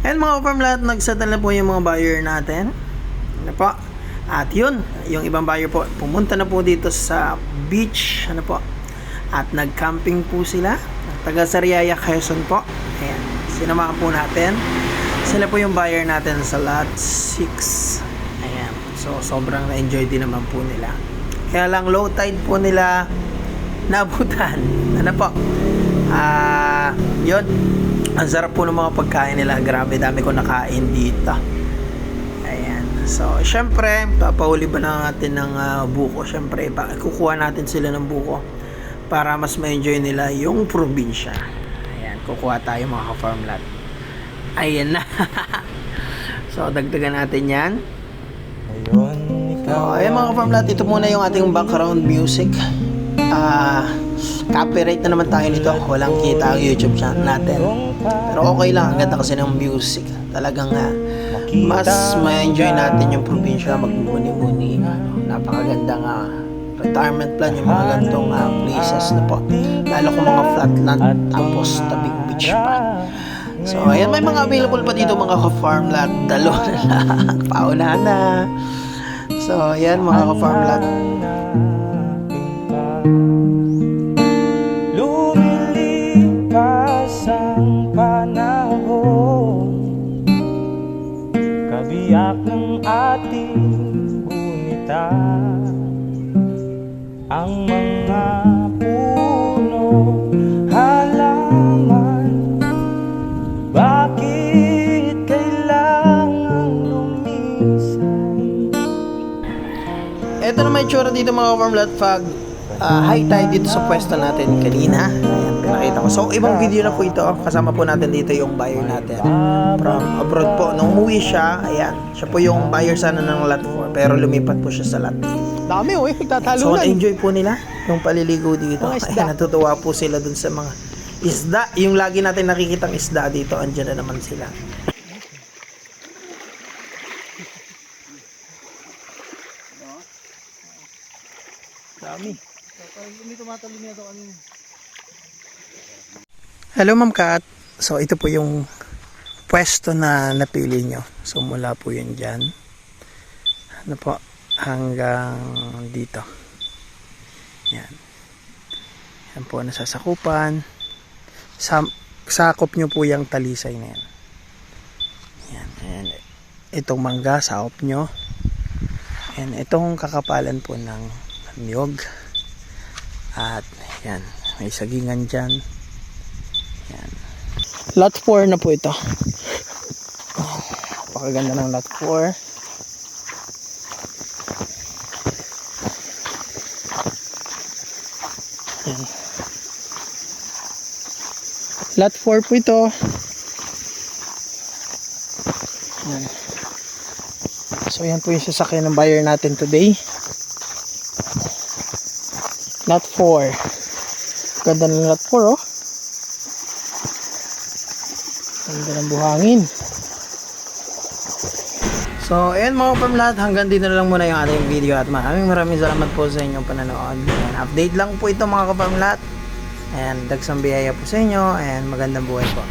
And mga farm lahat, nagsettle na po yung mga buyer natin. Ano po? At yun, yung ibang buyer po, pumunta na po dito sa beach. Ano po? At nag-camping po sila. Taga Sariaya, Quezon po. Ayan, sinamahan po natin. Sila po yung buyer natin sa lot 6. Ayan, so sobrang na-enjoy din naman po nila. Kaya lang low tide po nila nabutan. Ano po? Yun. Ang sarap po ng mga pagkain nila. Grabe, dami ko nakain dito. Ayan. So, syempre, papahuli ba natin ng buko? Syempre, kukuha natin sila ng buko para mas ma-enjoy nila yung probinsya. Ayan, kukuha tayo mga ka-farm lot. Ayan na. So, dagdagan natin yan. So, ayan mga ka-farm lot, ito muna yung ating background music. Copyright na naman tayo nito. Walang kita ang YouTube channel natin. Pero okay lang. Ang ganda kasi ng music. Talagang mas ma-enjoy natin yung probinsya. Magbubuni-buni. Napakagandang retirement plan yung mga gantong places na po. Lalo kung mga flatland tapos tabing beach pa. So ayan, may mga available pa dito mga ka-farm lot. Dalo na lang. Paunahan na. So ayan mga ka-farm lot. Lumilipas ang panahon, kabiyak ng ating gunita, ang mga puno, halaman, bakit kailangan lumisan? Ito na may tsura dito mga farm lot pag high tide dito sa pwesto natin kanina. Ayan, pinakita ko. So, ibang video na po ito. Kasama po natin dito yung buyer natin from abroad po. Nung umuwi siya, ayan, siya po yung buyer sana ng lot 4 pero lumipat po siya sa lot 8. Dami So, enjoy po nila yung paliligo dito. Mga isda. Ayan, natutuwa po sila dun sa mga isda. Yung lagi natin nakikitang isda dito, andyan na naman sila. Dami. Hindi tumatalo niya ito kanina. Hello Ma'am Kat. So ito po yung pwesto na napili nyo. So mula po yun dyan. Ano po? Hanggang dito. Yan. Yan po nasasakupan. Sakop nyo po yung talisay na yan. Yan. Yan. Itong mangga, sakop nyo. Yan. Itong kakapalan po ng niyog. At yan, may sagingan dyan. Yan. Lot 4 na po ito. Napakaganda ng lot 4. Yan. Lot 4 po ito. Yan. So yan po yung sasakyan ng buyer natin today. Lot 4. Ganda ng lot 4 oh. Ganda ng buhangin. So ayan mga farm lahat, hanggang dito na lang muna yung ating video at maraming salamat po sa inyong pananood. And update lang po ito mga ka-farm lahat. And dagsang biyaya po sa inyo and magandang buhay po.